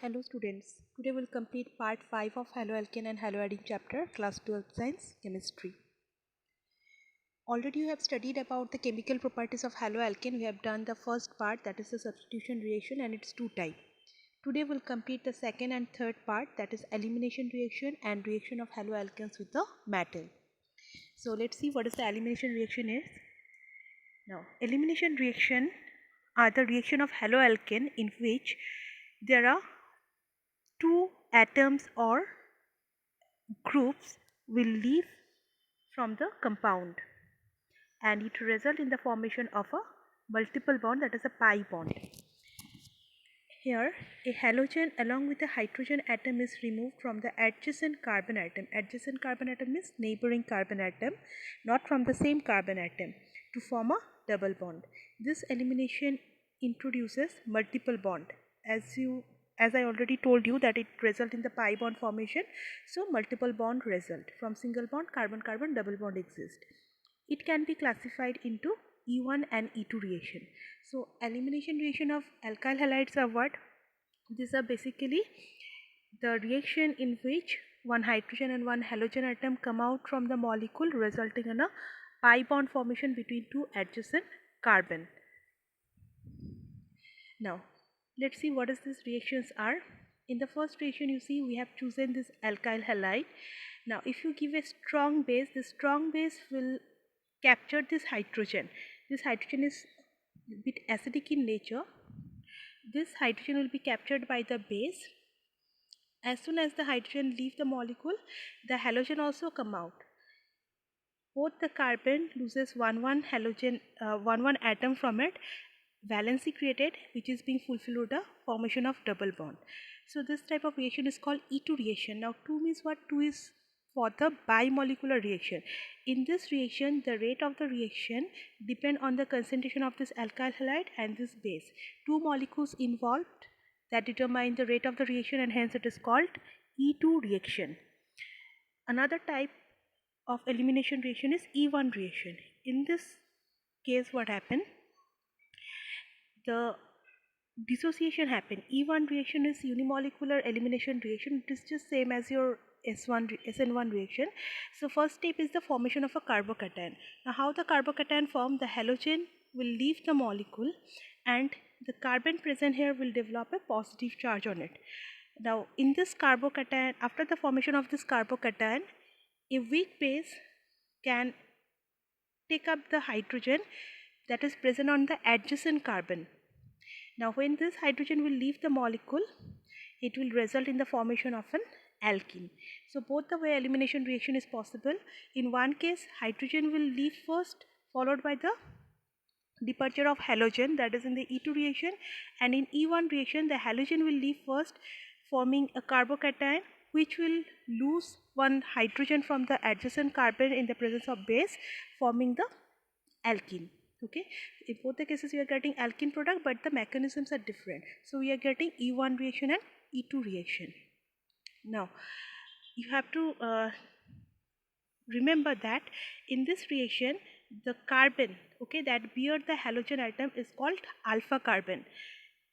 Hello students, today we'll complete part 5 of haloalkane and haloadding chapter, class 12 science chemistry. Already you have studied about the chemical properties of haloalkane. We have done the first part, that is the substitution reaction, and its two types. Today we'll complete the second and third part, that is elimination reaction and reaction of haloalkanes with the metal. So let's see what is the elimination reaction is. Now elimination reaction are the reaction of haloalkane in which there are two atoms or groups will leave from the compound and it result in the formation of a multiple bond, that is a pi bond. Here a halogen along with a hydrogen atom is removed from the adjacent carbon atom. Adjacent carbon atom means neighboring carbon atom, not from the same carbon atom, to form a double bond. This elimination introduces multiple bond. As I already told you that it result in the pi bond formation, so multiple bond result. From single bond carbon carbon double bond exist. It can be classified into E1 and E2 reaction. So elimination reaction of alkyl halides are what? These are basically the reaction in which one hydrogen and one halogen atom come out from the molecule, resulting in a pi bond formation between two adjacent carbon. Now let's see what is these reactions are. In the first reaction, you see we have chosen this alkyl halide. Now if you give a strong base, the strong base will capture this hydrogen. This hydrogen is a bit acidic in nature. This hydrogen will be captured by the base. As soon as the hydrogen leave the molecule, the halogen also come out. Both the carbon loses one halogen, one atom from it. Valency created, which is being fulfilled with the formation of double bond. So this type of reaction is called E2 reaction. Now 2 means what? 2 is for the bimolecular reaction. In this reaction, the rate of the reaction depend on the concentration of this alkyl halide and this base. Two molecules involved that determine the rate of the reaction, and hence it is called E2 reaction. Another type of elimination reaction is E1 reaction. In this case, what happened? The dissociation happen. E1 reaction is unimolecular elimination reaction. It is just same as your SN1 reaction. So first step is the formation of a carbocation. Now how the carbocation form? The halogen will leave the molecule and the carbon present here will develop a positive charge on it. Now in this carbocation, after the formation of this carbocation, a weak base can take up the hydrogen that is present on the adjacent carbon. Now when this hydrogen will leave the molecule, it will result in the formation of an alkene. So both the way elimination reaction is possible. In one case, hydrogen will leave first, followed by the departure of halogen, that is in the E2 reaction, and in E1 reaction the halogen will leave first, forming a carbocation which will lose one hydrogen from the adjacent carbon in the presence of base, forming the alkene. Okay, in both the cases we are getting alkene product, but the mechanisms are different. So we are getting E1 reaction and E2 reaction. Now you have to remember that in this reaction the carbon, okay, that bear the halogen atom is called alpha carbon.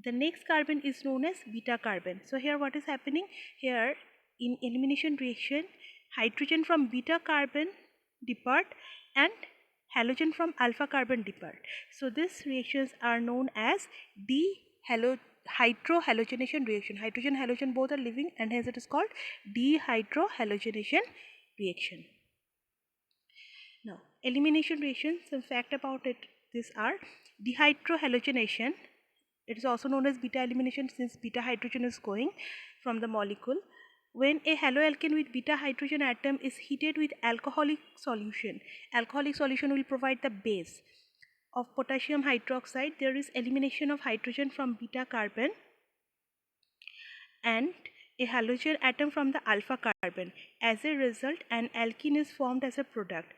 The next carbon is known as beta carbon. So here what is happening? Here in elimination reaction, hydrogen from beta carbon depart and halogen from alpha carbon depart. So these reactions are known as dehydrohalogenation reaction. Hydrogen halogen both are leaving, and hence it is called dehydrohalogenation reaction. Now elimination reaction, some fact about it, these are dehydrohalogenation. It is also known as beta elimination since beta hydrogen is going from the molecule. When a haloalkane with beta hydrogen atom is heated with alcoholic solution will provide the base of potassium hydroxide. There is elimination of hydrogen from beta carbon and a halogen atom from the alpha carbon. As a result, an alkene is formed as a product.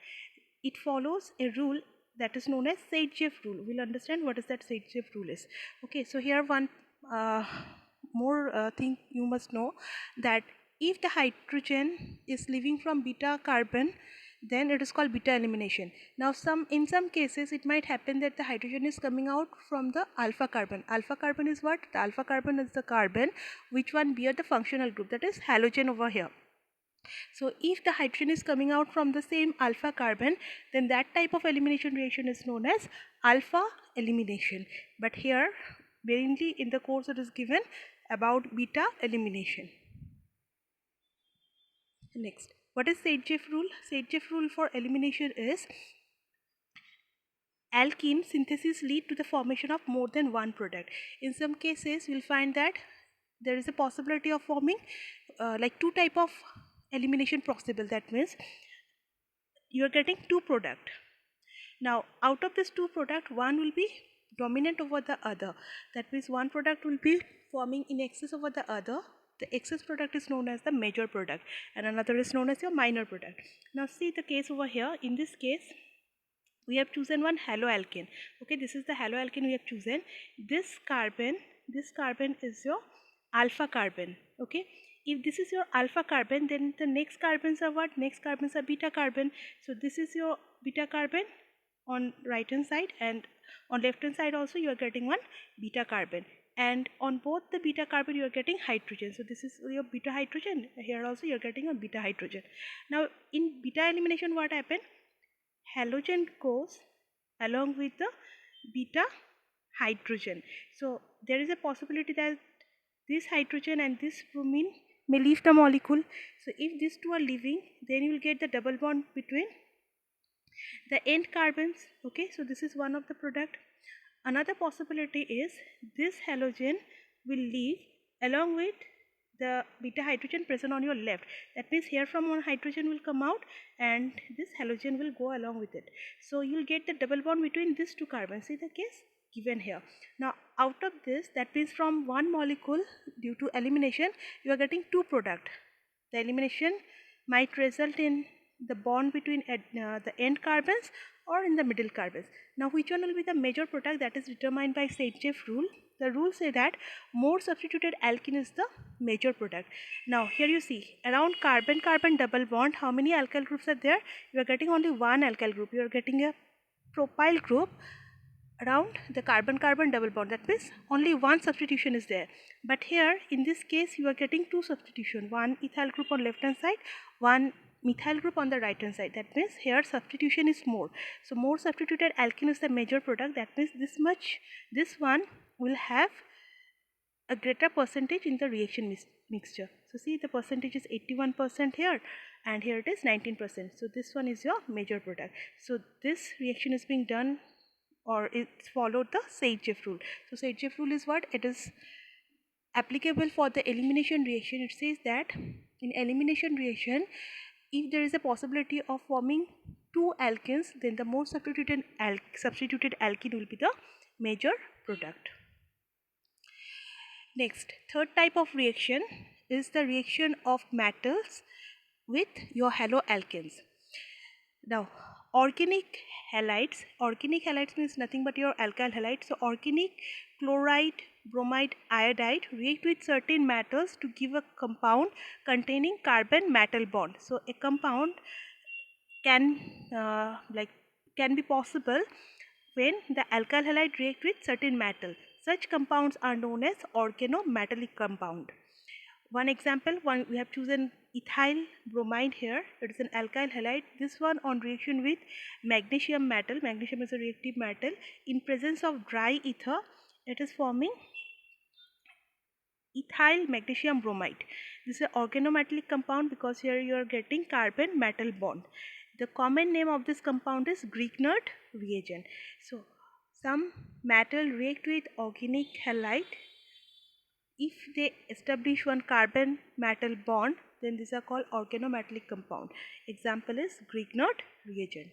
It follows a rule that is known as Zaitsev rule. We'll understand what is that Zaitsev rule is. Okay, so here one more thing you must know, that if the hydrogen is leaving from beta carbon, then it is called beta elimination. Now in some cases it might happen that the hydrogen is coming out from the alpha carbon. Alpha carbon is what? The alpha carbon is the carbon which one bear the functional group, that is halogen over here. So if the hydrogen is coming out from the same alpha carbon, then that type of elimination reaction is known as alpha elimination. But here mainly in the course it is given about beta elimination. Next, what is Saitjev rule? Saitjev rule for elimination is alkene synthesis lead to the formation of more than one product. In some cases we'll find that there is a possibility of forming like two type of elimination possible. That means you are getting two product. Now out of this two product, one will be dominant over the other. That means one product will be forming in excess over the other. The excess product is known as the major product and another is known as your minor product. Now see the case over here. In this case we have chosen one haloalkane. Okay, this is the haloalkane we have chosen. This carbon is your alpha carbon. Okay, if this is your alpha carbon, then the next carbons are what? Next carbons are beta carbon. So this is your beta carbon on right hand side, and on left hand side also you are getting one beta carbon, and on both the beta carbon you are getting hydrogen. So this is your beta hydrogen. Here also you are getting a beta hydrogen. Now in beta elimination what happened? Halogen goes along with the beta hydrogen. So there is a possibility that this hydrogen and this bromine may leave the molecule. So if these two are leaving, then you will get the double bond between the end carbons. Okay, so this is one of the product. Another possibility is this halogen will leave along with the beta hydrogen present on your left. That means here from one hydrogen will come out and this halogen will go along with it. So you will get the double bond between these two carbons. See the case given here. Now out of this, that means from one molecule, due to elimination you are getting two product. The elimination might result in the bond between the end carbons or in the middle carbons. Now which one will be the major product? That is determined by Saitjev rule. The rule say that more substituted alkene is the major product. Now here you see around carbon-carbon double bond, how many alkyl groups are there? You are getting only one alkyl group. You are getting a propyl group around the carbon-carbon double bond. That means only one substitution is there. But here in this case you are getting two substitution, one ethyl group on left hand side, one methyl group on the right hand side. That means here substitution is more. So more substituted alkene is the major product. That means this one will have a greater percentage in the reaction mixture. So see the percentage is 81% here and here it is 19%. So this one is your major product. So this reaction is being done, or it's followed the Saitjev rule. So Saitjev rule is what? It is applicable for the elimination reaction. It says that in elimination reaction, if there is a possibility of forming two alkenes, then the more substituted alkene will be the major product. Next, third type of reaction is the reaction of metals with your haloalkanes. Now organic halides means nothing but your alkyl halides. So organic chloride, bromide, iodide react with certain metals to give a compound containing carbon metal bond. So a compound can be possible when the alkyl halide react with certain metal. Such compounds are known as organometallic compound. One example, we have chosen ethyl bromide here. It is an alkyl halide. This one on reaction with magnesium metal. Magnesium is a reactive metal. In presence of dry ether, it is forming ethyl magnesium bromide. This is an organometallic compound because here you are getting carbon metal bond. The common name of this compound is Grignard reagent. So some metal react with organic halide. If they establish one carbon metal bond, then these are called organometallic compound. Example is Grignard reagent.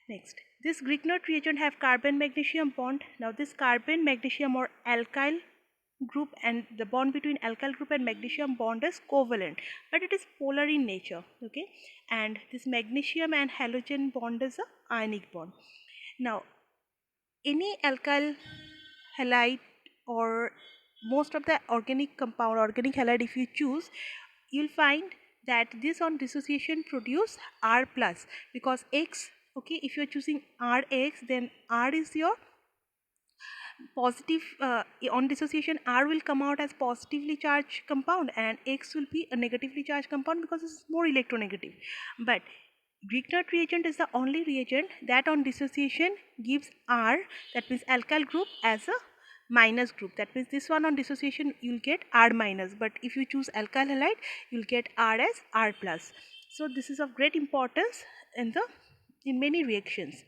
Next, this Grignard reagent have carbon magnesium bond. Now this carbon magnesium or alkyl group, and the bond between alkyl group and magnesium bond is covalent, but it is polar in nature. Okay, and this magnesium and halogen bond is a ionic bond. Now any alkyl halide or most of the organic halide, if you choose, you'll find that this on dissociation produce R plus, because X, okay, if you are choosing Rx, then R is your positive, on dissociation R will come out as positively charged compound and X will be a negatively charged compound because it's more electronegative. But Grignard reagent is the only reagent that on dissociation gives R, that means alkyl group, as a minus group. That means this one on dissociation you'll get R minus, but if you choose alkyl halide you'll get R as R plus. So this is of great importance in many reactions.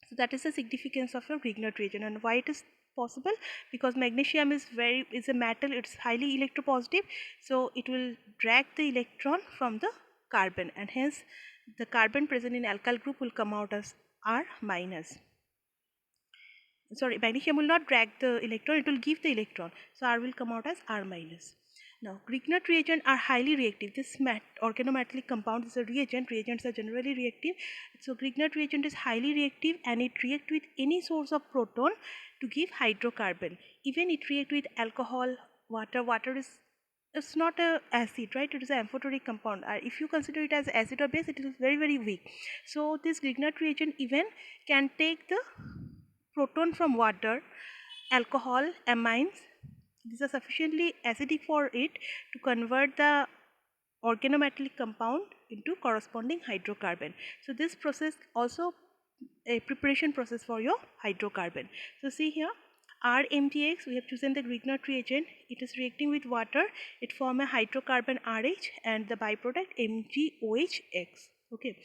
So that is the significance of a Grignard reagent. And why it is possible? Because magnesium is a metal, it's highly electropositive, so it will drag the electron from the carbon, and hence the carbon present in alkyl group will come out as R minus. Sorry, magnesium will not drag the electron, it will give the electron, so R will come out as R minus. Now, Grignard reagents are highly reactive. This organometallic compound is a reagent. Reagents are generally reactive. So, Grignard reagent is highly reactive and it reacts with any source of proton to give hydrocarbon. Even it reacts with alcohol, water. Water is, it's not a acid, right? It is an amphoteric compound. If you consider it as acid or base, it is very, very weak. So, this Grignard reagent even can take the proton from water, alcohol, amines. These are sufficiently acidic for it to convert the organometallic compound into corresponding hydrocarbon. So this process also a preparation process for your hydrocarbon. So see here, RMgX, we have chosen the Grignard reagent. It is reacting with water. It forms a hydrocarbon RH and the byproduct MgOHX. Okay.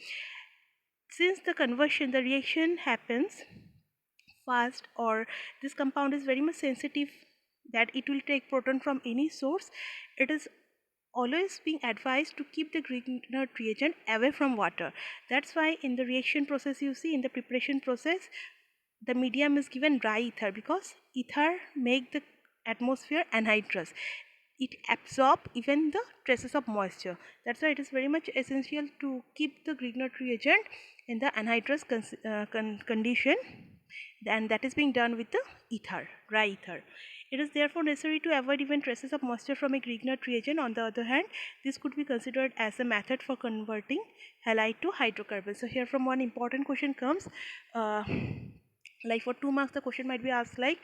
Since the conversion, the reaction happens fast, or this compound is very much sensitive that it will take proton from any source, it is always being advised to keep the Grignard reagent away from water. That's why in the reaction process, you see in the preparation process, the medium is given dry ether, because ether make the atmosphere anhydrous. It absorbs even the traces of moisture. That's why it is very much essential to keep the Grignard reagent in the anhydrous condition, and that is being done with the ether, dry ether. It is therefore necessary to avoid even traces of moisture from a Grignard reagent. On the other hand, this could be considered as a method for converting halide to hydrocarbon. So here from one important question comes, like for 2 marks the question might be asked like,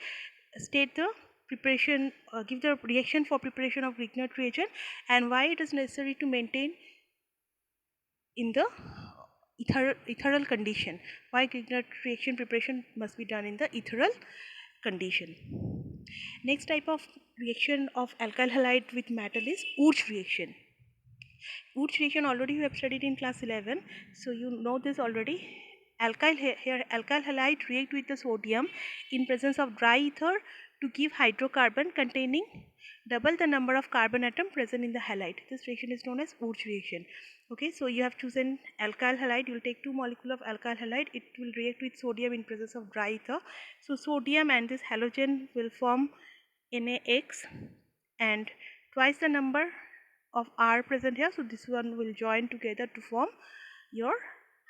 state the preparation, give the reaction for preparation of Grignard reagent and why it is necessary to maintain in the ethereal condition. Why Grignard reaction preparation must be done in the ethereal condition. Next type of reaction of alkyl halide with metal is Wurtz reaction. Wurtz reaction already you have studied in class 11, so you know this already. Alkyl halide react with the sodium in presence of dry ether to give hydrocarbon containing double the number of carbon atom present in the halide. This reaction is known as Wurtz reaction. Okay, so you have chosen alkyl halide. You will take 2 molecules of alkyl halide. It will react with sodium in presence of dry ether. So sodium and this halogen will form NaX and twice the number of R present here. So this one will join together to form your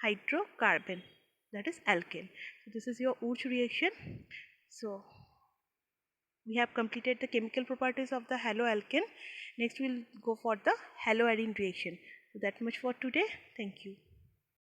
hydrocarbon, that is alkane. So this is your Wurtz reaction. So we have completed the chemical properties of the haloalkane. Next we will go for the haloarine reaction. So that much for today. Thank you.